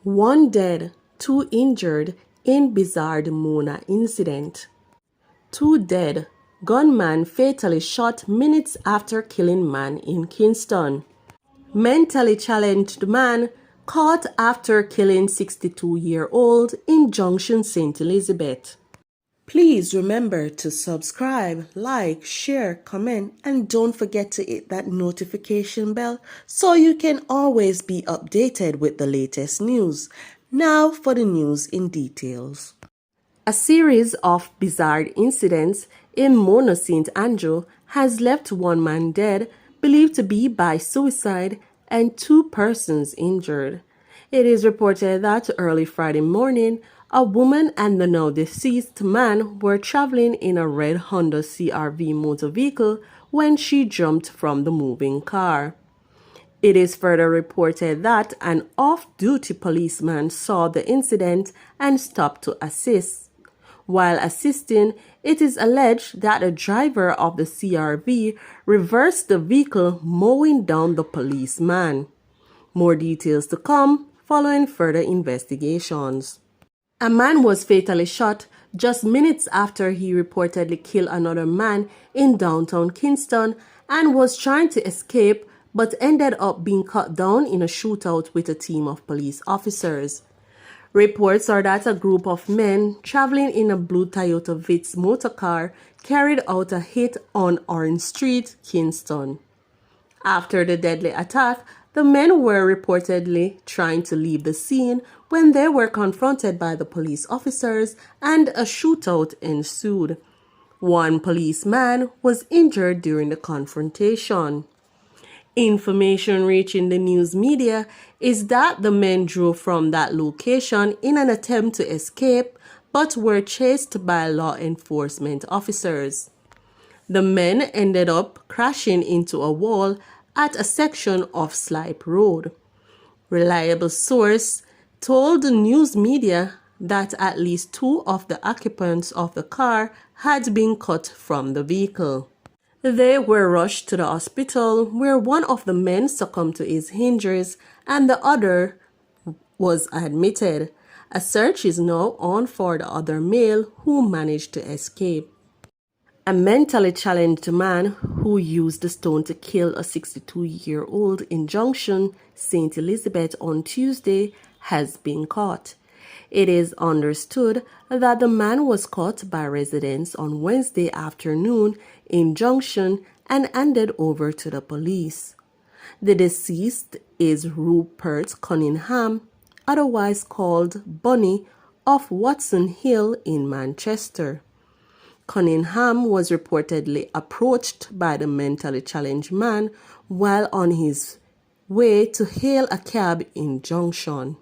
One dead, two injured in bizarre Mona incident. Two dead, gunman fatally shot minutes after killing man in Kingston. Mentally challenged man caught after killing 62-year-old in Junction St. Elizabeth. Please remember to subscribe, like, share, comment, and don't forget to hit that notification bell so you can always be updated with the latest news. Now for the news in details. A series of bizarre incidents in Mona St. Andrew has left one man dead, believed to be by suicide, and two persons injured. It is reported that early Friday morning, a woman and the now deceased man were traveling in a red Honda CR-V motor vehicle when she jumped from the moving car. It is further reported that an off-duty policeman saw the incident and stopped to assist. While assisting, it is alleged that the driver of the CR-V reversed the vehicle, mowing down the policeman. More details to come following further investigations. A man was fatally shot just minutes after he reportedly killed another man in downtown Kingston and was trying to escape but ended up being cut down in a shootout with a team of police officers. Reports are that a group of men traveling in a blue Toyota Vitz motor car carried out a hit on Orange Street, Kingston. After the deadly attack, the men were reportedly trying to leave the scene when they were confronted by the police officers and a shootout ensued. One policeman was injured during the confrontation. Information reaching the news media is that the men drove from that location in an attempt to escape but were chased by law enforcement officers. The men ended up crashing into a wall at a section of Slipe Road. Reliable source told the news media that at least two of the occupants of the car had been cut from the vehicle. They were rushed to the hospital where one of the men succumbed to his injuries and the other was admitted. A search is now on for the other male who managed to escape. A mentally challenged man who used a stone to kill a 62-year-old in Junction St. Elizabeth on Tuesday has been caught. It is understood that the man was caught by residents on Wednesday afternoon in Junction and handed over to the police. The deceased is Rupert Cunningham, otherwise called Bunny, of Watson Hill in Manchester. Cunningham was reportedly approached by the mentally challenged man while on his way to hail a cab in Junction.